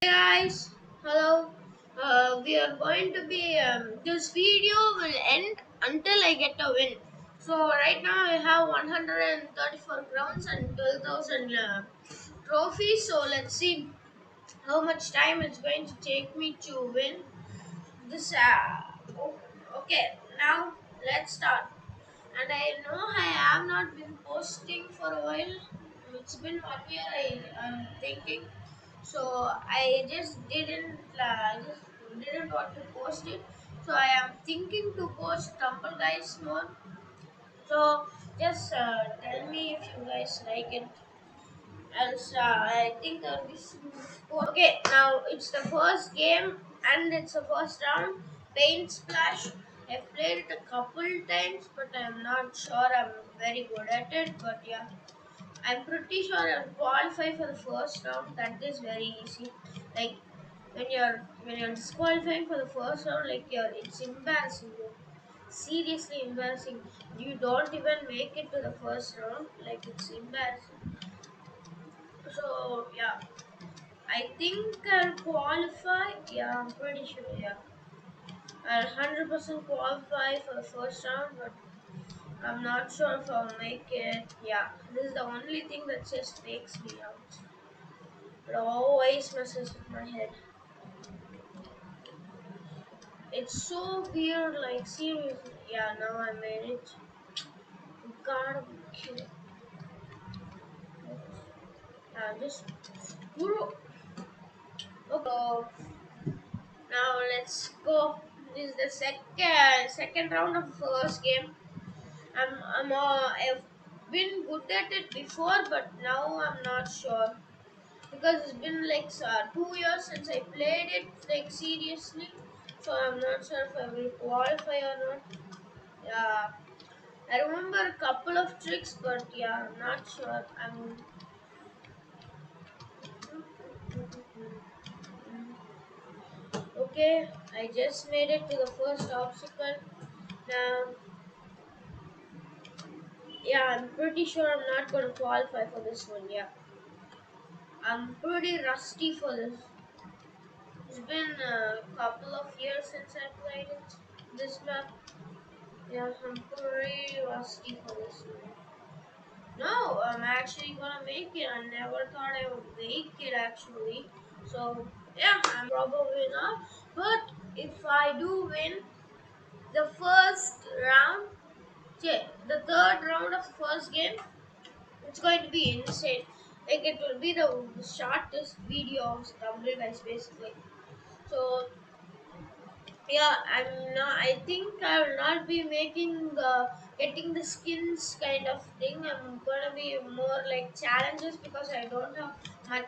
Hey guys, hello. We are going to be this video will end until I get a win. So right now I have 134 crowns and 12,000 trophies. So let's see how much time it's going to take me to win this. Okay, now let's start. And I know I have not been posting for a while. It's been 1 year. I'm thinking, so I just didn't want to post it. So I am thinking to post Tumble Guys more. So just tell me if you guys like it. Else, I think there will be some. Okay, now it's the first game and it's the first round. Paint Splash. I've played it a couple times, but I'm not sure I'm very good at it. But yeah, I'm pretty sure I'll qualify for the first round. That is very easy. Like when you're disqualifying for the first round, it's embarrassing. Seriously embarrassing. You don't even make it to the first round. Like it's embarrassing. So yeah, I think I'll qualify. Yeah, I'm pretty sure. Yeah, I'll 100% qualify for the first round, but I'm not sure if I'll make it. Yeah, this is the only thing that just takes me out. It always messes with my head. It's so weird. Like seriously. Yeah, now I made it. You gotta be kidding. Just bro. Okay. Now let's go. This is the second round of the first game. I've been good at it before, but now I'm not sure because it's been like 2 years since I played it like seriously. So I'm not sure if I will qualify or not. Yeah, I remember a couple of tricks, but yeah, I'm not sure. I'm okay. I just made it to the first obstacle. Now, yeah, I'm pretty sure I'm not going to qualify for this one. Yeah, I'm pretty rusty for this. It's been a couple of years since I played it. This map, yeah, I'm pretty rusty for this one. No, I'm actually gonna make it. I never thought I would make it actually. So yeah, I'm probably not. But if I do win the first round, the third round of the first game, it's going to be insane. Like it will be the shortest video of Stumble Guys basically. So yeah, I think I will not be making getting the skins kind of thing. I'm gonna be more like challenges because I don't have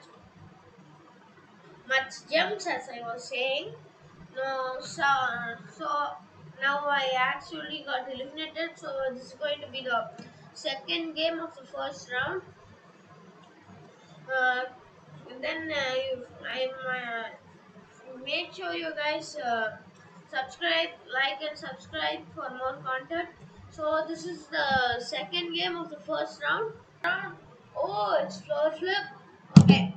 much gems as I was saying. No, so now I actually got eliminated. So this is going to be the second game of the first round. Uh, and then make sure you guys subscribe, like, and subscribe for more content. So this is the second game of the first round. Oh, it's floor flip. Okay,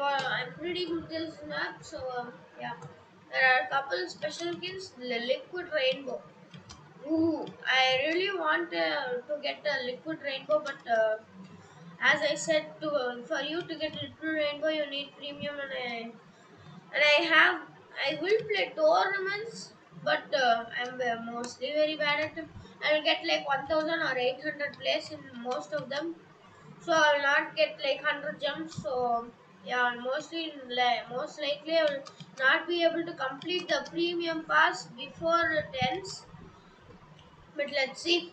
I'm pretty good at this map. So yeah, there are a couple special skins. The liquid rainbow. Ooh, I really want to get a liquid rainbow, but as I said, for you to get liquid rainbow, you need premium, I will play tournaments, but I'm mostly very bad at them. I will get like 1000 or 800 plays in most of them, so I will not get like 100 jumps. So yeah, most likely I will not be able to complete the premium pass before it ends. But let's see.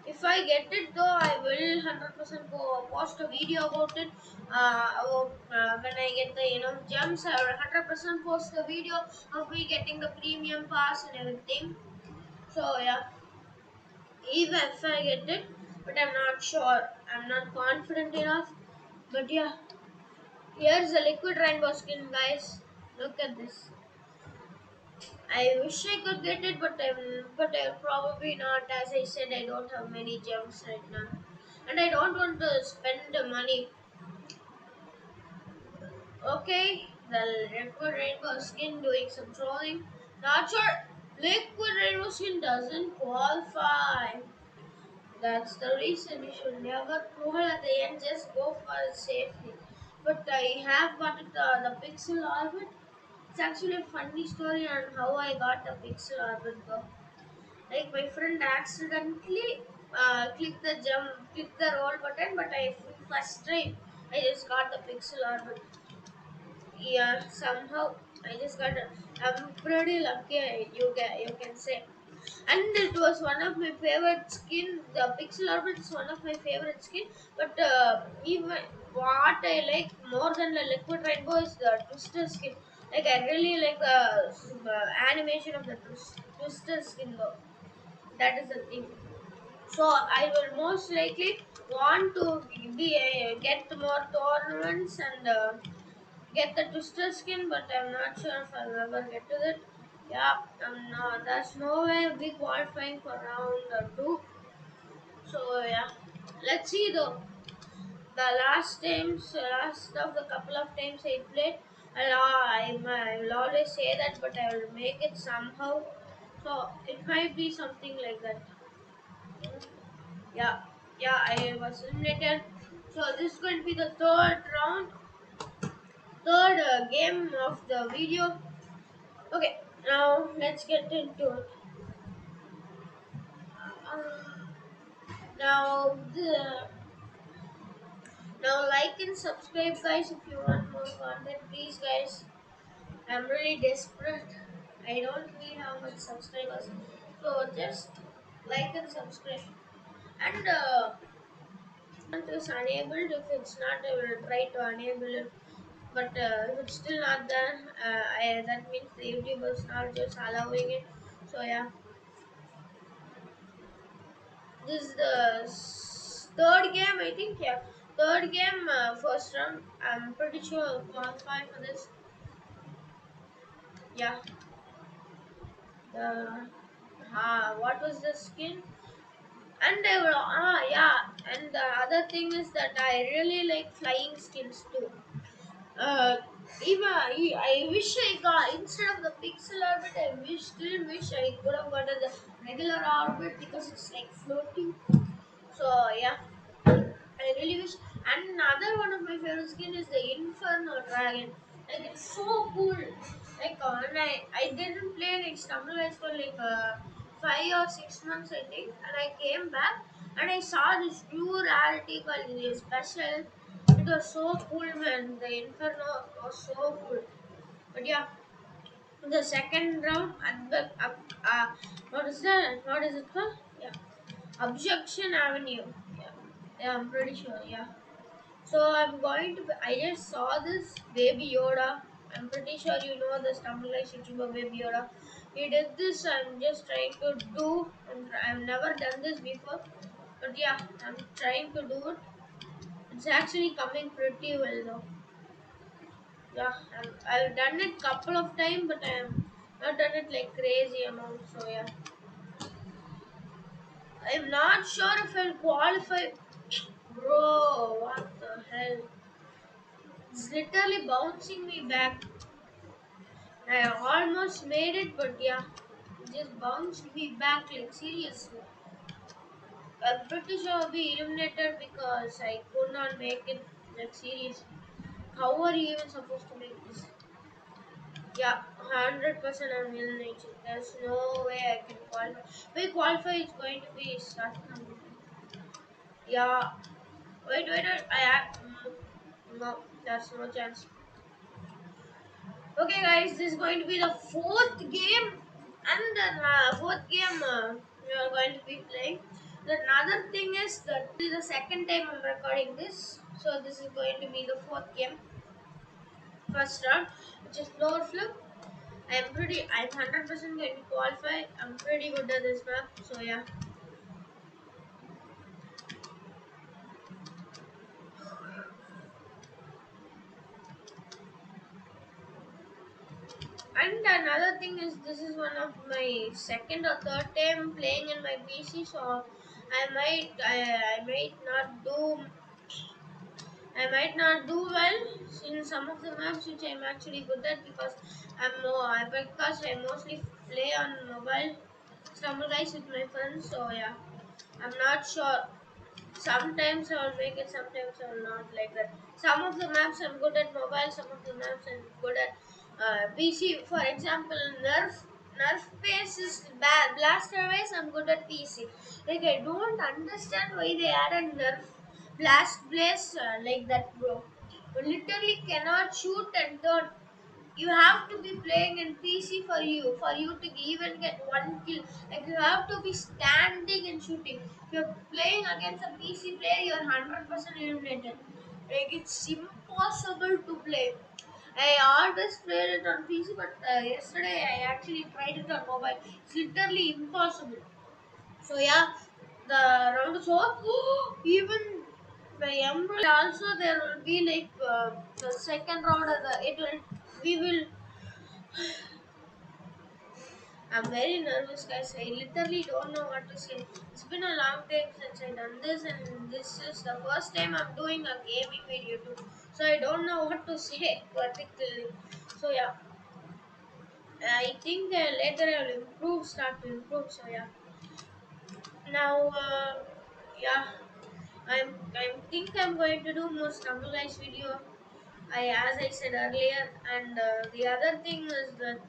If I get it though, I will 100% post a video about it. When I get the gems, I will 100% post a video of me getting the premium pass and everything. So yeah, even if I get it, but I'm not sure. I'm not confident enough. But yeah, here's the liquid rainbow skin, guys. Look at this. I wish I could get it, but I probably not. As I said, I don't have many gems right now, and I don't want to spend the money. Okay, the liquid rainbow skin doing some trolling. Not sure. Liquid rainbow skin doesn't qualify. That's the reason you should never troll at the end. Just go for it safely. But I have got the pixel orbit. It's actually a funny story on how I got the pixel orbit though. Like my friend accidentally clicked the roll button, but I first try I just got the pixel orbit. Yeah, somehow I just got. I'm pretty lucky. You can say, and it was one of my favorite skin. The pixel orbit is one of my favorite skin. But even what I like more than the liquid rainbow is the twister skin. Like I really like the animation of the twister skin though. That is the thing. So I will most likely want to get more tournaments and get the twister skin, but I'm not sure if I'll ever get to it. Yeah, no, there's no way I'll be qualifying for round two. So yeah, let's see though. The last of the couple of times I played, I will always say that, but I will make it somehow. So it might be something like that. Yeah, yeah, I was eliminated. So this is going to be the third game of the video. Okay, now let's get into it. Now, now like and subscribe, guys, if you want more content, please, guys. I'm really desperate. I don't need how much subscribers, so just like and subscribe. And it is enabled. If it's not, I will try to enable it. But if it's still not there, that means the YouTube is not just allowing it. So yeah, this is the third game, I think. Yeah, third game, first round. I'm pretty sure I'll qualify for this. Yeah, the what was the skin? And I will, yeah. And the other thing is that I really like flying skins too. Uh, even I wish I got instead of the pixel orbit. Still wish I could have gotten the regular orbit because it's like floating. So yeah, I really wish. And another one of my favorite skin is the Inferno Dragon. Like it's so cool. Like when I didn't play like Stumble Guys for like 5 or 6 months I think, and I came back and I saw this new rarity called the special. It was so cool, man. The Inferno was so cool. But yeah, the second round and the what is that? What is it called? Yeah, Objection Avenue. Yeah, yeah, I'm pretty sure. Yeah. So I'm going to. I just saw this Baby Yoda. I'm pretty sure you know the Stumble Guys YouTuber Baby Yoda. He did this. I'm just trying to do. I've never done this before, but yeah, I'm trying to do it. It's actually coming pretty well though. Yeah, I've done it couple of times, but I'm not done it like crazy amount. So yeah, I'm not sure if I'll qualify. Bro, what the hell? It's literally bouncing me back. I almost made it, but yeah, it just bounced me back like seriously. I'm pretty sure I'll be eliminated because I could not make it like seriously. How are you even supposed to make this? Yeah, 100% I'm eliminated. There's no way I can qualify. My qualify is going to be start from. Yeah, wait. No, there's no chance. Okay, guys, this is going to be the fourth game, and the fourth game we are going to be playing. The another thing is that this is the second time I'm recording this, so this is going to be the fourth game, first round, which is floor flip. I'm 100% going to qualify. I'm pretty good at this map, so yeah. And another thing is, this is one of my second or third time playing in my PC, so I might not do I might not do well in some of the maps which I'm actually good at because I mostly play on mobile stumble guys with my friends. So yeah, I'm not sure. Sometimes I'll make it, sometimes I'll not like that. Some of the maps I'm good at mobile, some of the maps I'm good at PC. For example, Nerf base is bad. Blaster base I'm good at PC. Like I don't understand why they added Nerf blast blaze like that, bro. You literally cannot shoot and turn. You have to be playing in PC for you to even get one kill. Like you have to be standing and shooting. If you're playing against a PC player, you're 100% eliminated. Like it's impossible to play. I always played it on PC, but yesterday I actually tried it on mobile. It's literally impossible. So yeah, the round is over. Even the Emerald also there will be like the second round of the it will we will. I'm very nervous, guys. I literally don't know what to say. It's been a long time since I done this, and this is the first time I'm doing a gaming video too. So I don't know what to say particularly. So yeah, I think later I will improve, start to improve. So yeah, now yeah, I think I'm going to do more stumble guys video. As I said earlier, and the other thing is that.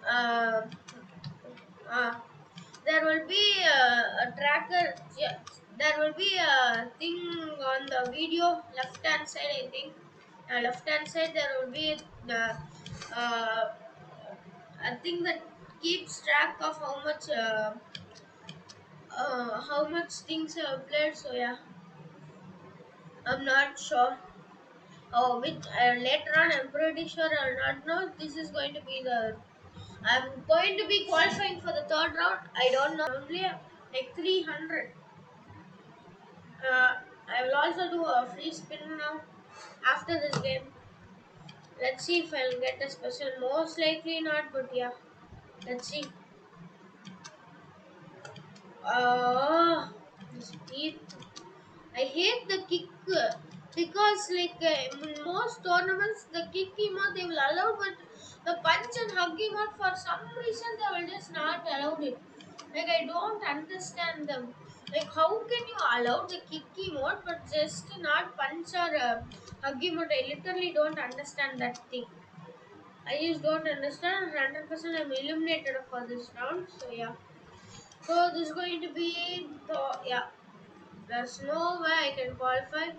Uh, uh, there will be a tracker. Yeah, there will be a thing on the video left hand side. I think left hand side there will be the uh, a thing that keeps track of how much things I have played. So yeah, I'm not sure. Oh, which later on I'm pretty sure I'll not know. This is going to be the. I'm going to be qualifying for the third round. I don't know. Only like 300. I will also do a free spin now after this game. Let's see if I'll get a special. Most likely not, but yeah. Let's see. This deep. I hate the kick because in most tournaments the kick emote they will allow, but the punch and hug emote for some reason they will just not allow it. Like I don't understand them. Like how can you allow the kick emote but just not punch or hug emote? I literally don't understand that thing. I just don't understand. 100% I'm eliminated for this round. So yeah. So this is going to be the yeah. There's no way I can qualify.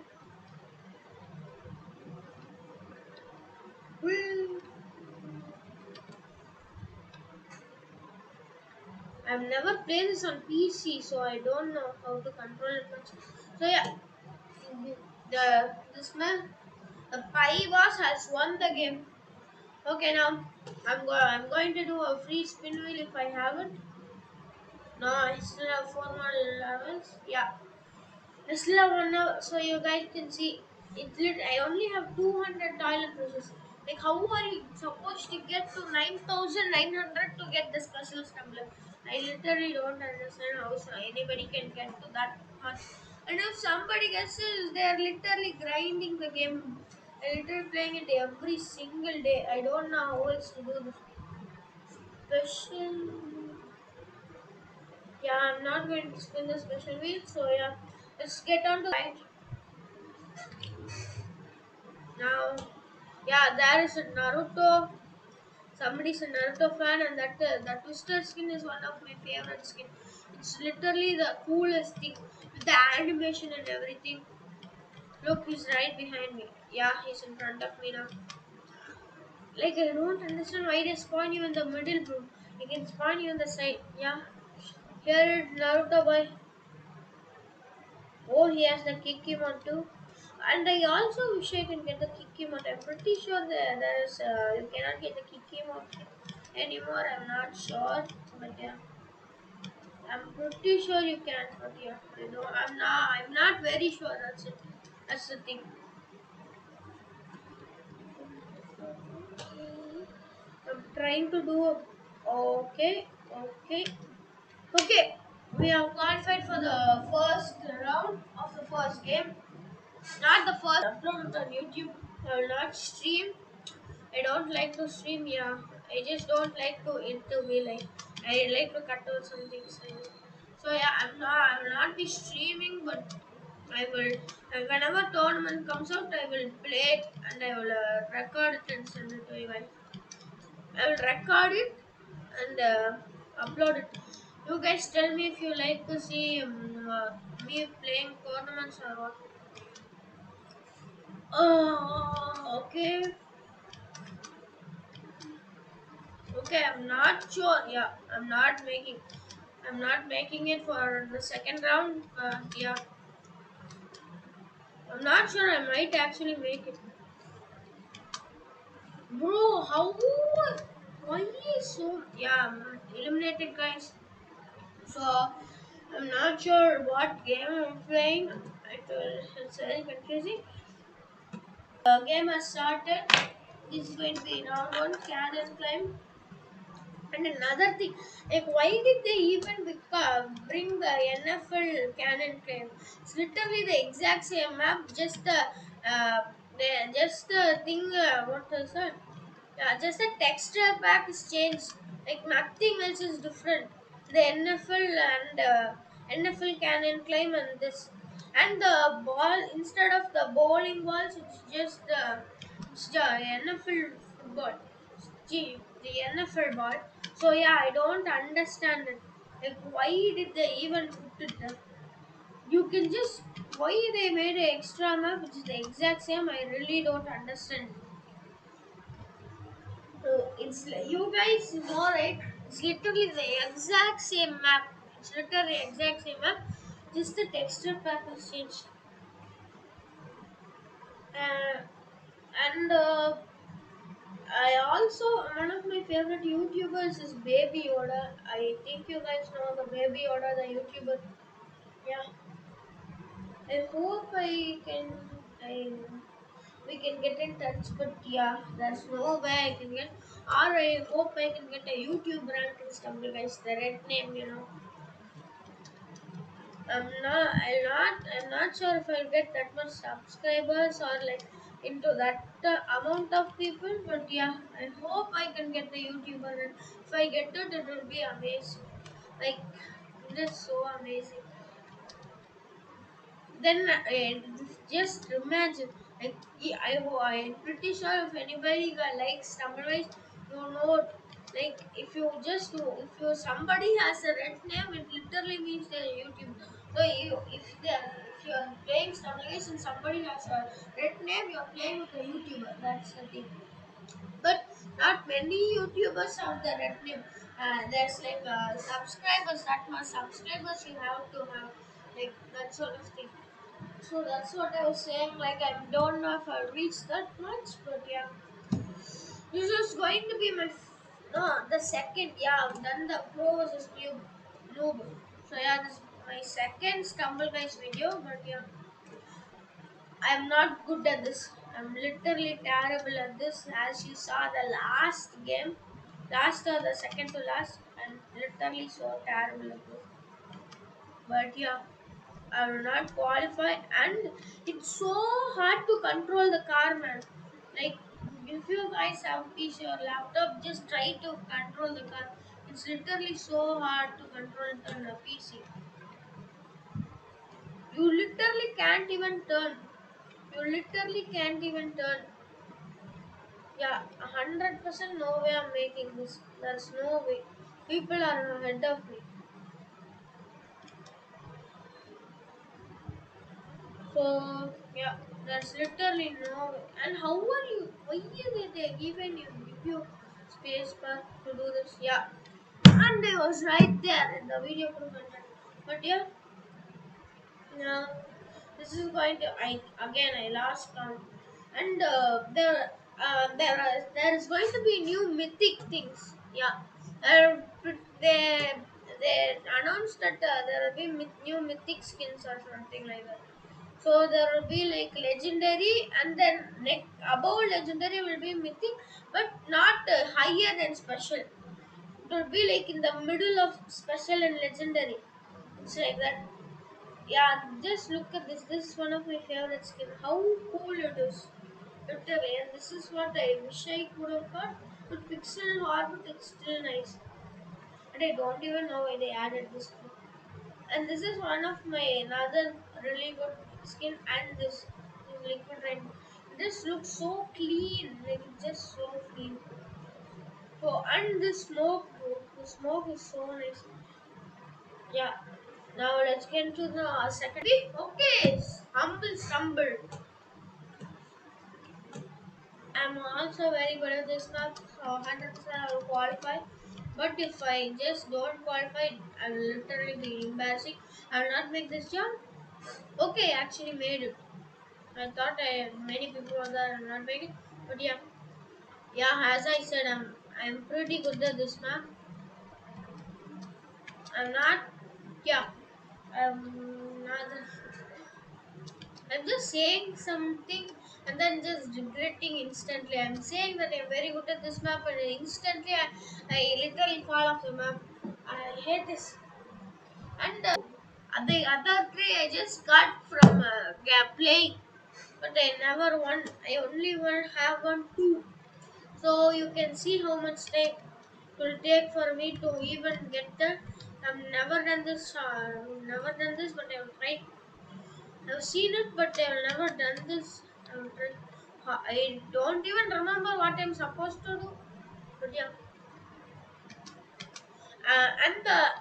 Well, I've never played this on PC, so I don't know how to control it much. So yeah, this man, the Pi boss has won the game. Okay, now I'm going to do a free spin wheel if I haven't. No, I still have 4 more levels. Yeah, I still have 1 hour, so you guys can see. I only have 200 toilet brushes. Like, how are you supposed to get to 9,900 to get the special stumbler? I literally don't understand how anybody can get to that much. And if somebody guesses, they are literally grinding the game. I literally playing it every single day. I don't know how else to do this. Special. Yeah, I'm not going to spin the special wheel, so yeah. Let's get on to right. Now, yeah, there is a Naruto. Somebody's a Naruto fan, and that Twister skin is one of my favorite skin. It's literally the coolest thing with the animation and everything. Look, he's right behind me. Yeah, he's in front of me now. Like I don't understand why they spawn you in the middle, bro. You can spawn you on the side. Yeah, here Naruto boy. Oh, he has the kick emote too. And I also wish I can get the kick emote. I'm pretty sure there is you cannot get the kick emote anymore. I'm not sure, but yeah, I'm pretty sure you can. But yeah, I know I'm not. I'm not very sure. That's it. That's the thing. I'm trying to do. Okay, okay, okay. We have qualified for the first round of the first game. Not the first upload it on YouTube. I will not stream. I don't like to stream. Yeah, I just don't like to it to be like I like to cut out some things. So yeah, I will not be streaming, but I will. Whenever tournament comes out, I will play it and I will record it and send it to you guys. I will record it and upload it. You guys tell me if you like to see me playing tournaments or what. Okay. Okay, I'm not sure. Yeah, I'm not making. I'm not making it for the second round. Yeah, I'm not sure. I might actually make it. Bro, how? Why so? Yeah, I'm eliminated, guys. So I'm not sure what game I'm playing. It's very confusing. The game has started. This is going to be round one. Cannon climb. And another thing, like why did they even bring the NFL Canon claim? It's literally the exact same map, just the thing. What is that? Just the texture pack is changed. Like nothing else is different. The NFL and NFL Canon claim and this, and the ball instead of the bowling balls, it's the NFL football. Gee, the NFL ball. So yeah, I don't understand it. Like why did they even put it there? You can just why they made an extra map which is the exact same. I really don't understand. So it's you guys know right? It's literally the exact same map. It's literally exact same map. Just the texture pack has changed. Uh, and I also one of my favorite YouTubers is Baby Yoda. I think you guys know the Baby Yoda, the YouTuber. Yeah, I hope I we can get in touch, but yeah, there's no way I can get. Or I hope I can get a YouTube rank and stuff. Guys, the red name, I'm not sure if I'll get that much subscribers or like into that amount of people. But yeah, I hope I can get the YouTuber. And if I get it, it will be amazing. Like it is so amazing. Then just imagine, like I'm pretty sure if anybody likes Tamil, you know, like if you somebody has a red name, it literally means they're YouTube. So if you're playing Tamil and somebody has a red name, you're playing with a YouTuber. That's the thing. But not many YouTubers have the red name. There's like subscribers, that much subscribers you have to have, like that sort of thing. So that's what I was saying. Like I don't know if I'll reach that much, but yeah, this is going to be my no the second. Yeah, I've done the pro versus noob. So yeah, this is my second stumble guys video. But yeah, I'm not good at this. I'm literally terrible at this. As you saw the last game, last or the second to last, I'm literally so terrible at this. But yeah. I will not qualify, and it's so hard to control the car, man. Like, if you guys have PC or laptop, just try to control the car. It's literally so hard to control it on a PC. You literally can't even turn. You literally can't even turn. Yeah, 100% no way I'm making this. There's no way. People are ahead of me. So yeah, there's literally no way. And how are you? Why are they given you give you space bar to do this? Yeah, and I was right there in the video proof. But yeah, yeah, this is going to I lost count, and there is going to be new mythic things. Yeah, they they announced that there will be new mythic skins or something like that. So there will be like legendary, and then above legendary will be mythic, but not higher than special. It will be like in the middle of special and legendary. It's like that. Yeah, just look at this. This is one of my favorite skin. How cool it is. Literally, and this is what I wish I could have got. But Pixel Orbit, it's still nice. And I don't even know why they added this. And this is one of my another really good skin. And this liquid rain. This looks so clean. Like it's just so clean. So and the smoke, bro. The smoke is so nice. Yeah. Now let's get into the second. Okay, humble stumble. I'm also very good at this map, so 100% I will qualify. But if I just don't qualify, I will literally be embarrassing. I will not make this jump. Okay, actually made it. I thought many people were there and not make it, but yeah, yeah. As I said, I'm pretty good at this map. I'm not. Yeah, I'm not. I'm just saying something and then just regretting instantly. I'm saying that I'm very good at this map and instantly I literally fall off the map. I hate this. And the other three I just got from playing, but I never won. I only have won two. So you can see how much time it will take for me to even get there. I've never done this. Never done this, but I will try. I've seen it, but I've never done this. I don't even remember what I'm supposed to do. But yeah, and the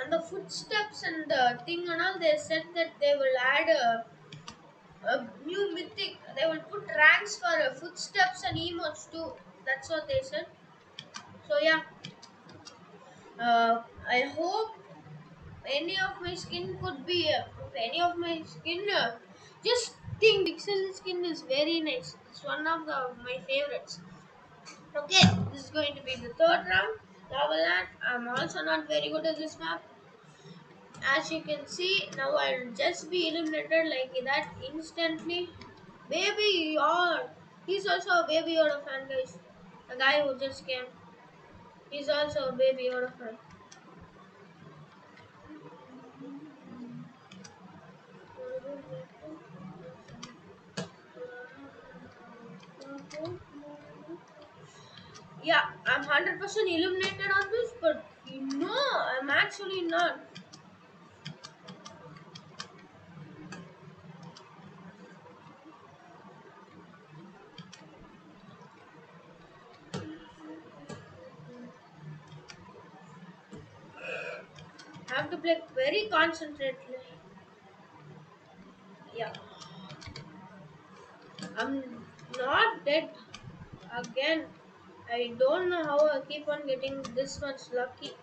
and the footsteps and the thing and all. They said that they will add a new mythic. They will put ranks for footsteps and emotes too. That's what they said. So yeah, I hope any of my skin could be any of my skin. Just think, pixel skin is very nice. It's one of my favorites. Okay, this is going to be the third round. Level that I'm also not very good at this map. As you can see, now I'll just be eliminated like that instantly. Baby Yoda, he's also a Baby Yoda fan, guys. The guy who just came, he's also a Baby Yoda fan. Yeah, I'm 100% illuminated on this, but I'm actually not. I have to play very concentratedly. Yeah, I'm not dead again. I don't know how I keep on getting this much lucky.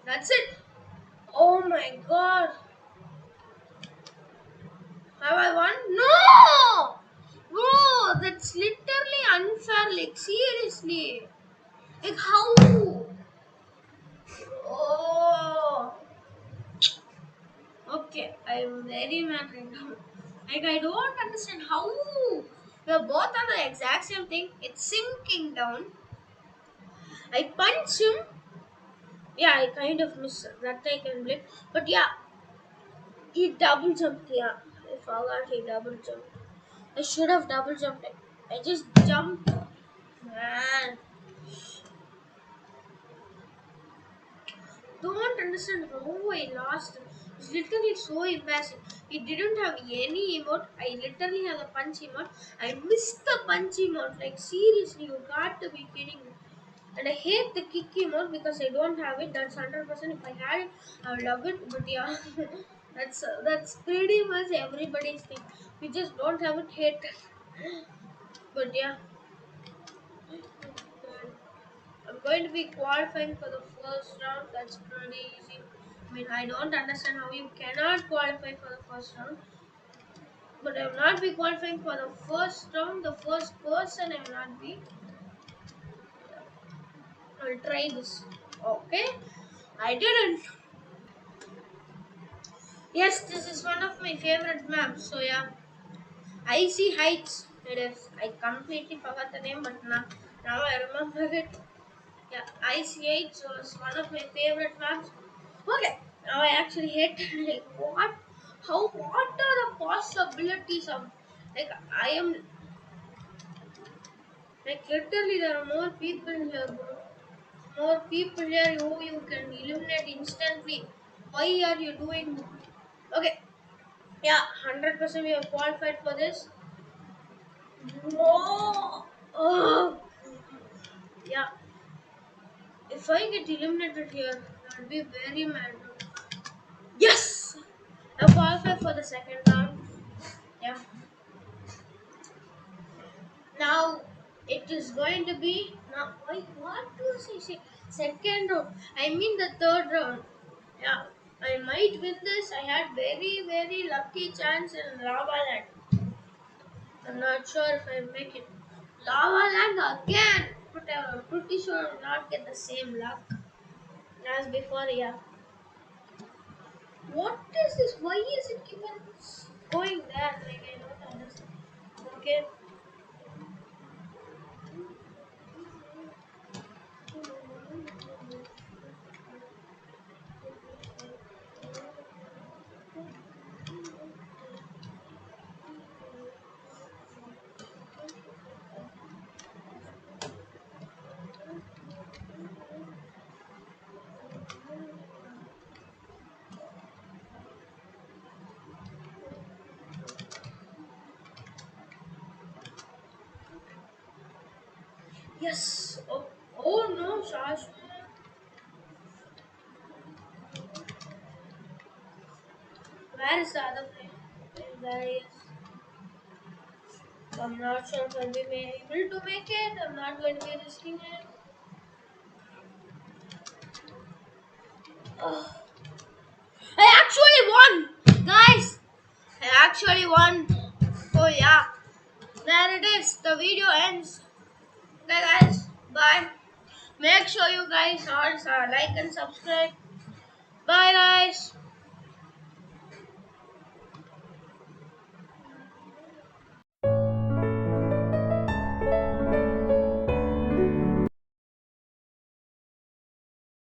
That's it. Oh my god. Have I won? No! Bro, that's literally unfair. Like, seriously. Like, how? Oh. Okay, I'm very mad right now. Like, I don't understand how we're both on the exact same thing. It's sinking down. I punch him. Yeah, I kind of miss that I can blame. But yeah, he double jumped. Yeah, I forgot he double jumped. I should have double jumped. I just jumped. Man, don't understand how I lost. It's literally so embarrassing. He didn't have any emote. I literally had a punch emote. I missed the punch emote. Like seriously, you got to be kidding me. And I hate the kick emote because I don't have it. That's 100%. If I had it, I would love it. But yeah, that's pretty much everybody's thing. We just don't have it. Hate it. But yeah, I'm going to be qualifying for the first round. That's pretty easy. I mean, I don't understand how you cannot qualify for the first round. But I will not be qualifying for the first round. The first person I will not be. I'll try this. Okay. I didn't. Yes, this is one of my favorite maps. So yeah, Icy Heights. It is. I completely forgot the name, but now I remember it. Yeah, ICH was one of my favorite maps. Okay, now I actually hate like what? How? What are the possibilities of like I am like literally there are more people here, bro. More people here who you can eliminate instantly. Why are you doing? Okay, yeah, 100% we have qualified for this. No. Oh, yeah. If I get eliminated here, I'll be very mad. Yes! I qualified for the second round. Yeah. Now it is going to be now. Why? What was I say? Second round. I mean the third round. Yeah. I might win this. I had very lucky chance in Lava Land. I'm not sure if I make it. Lava Land again. But I'm pretty sure I'll not get the same luck as before. Yeah. What is this? Why is it even going there? Like I don't understand. Okay. Yes. Oh, oh no, Shash. Where is the other player? There he is. I'm not sure if I'll be able to make it. I'm not going to be risking it. Oh, I actually won! Guys! I actually won. Oh yeah. There it is. The video ends. Okay guys. Bye. Make sure you guys also like and subscribe. Bye guys.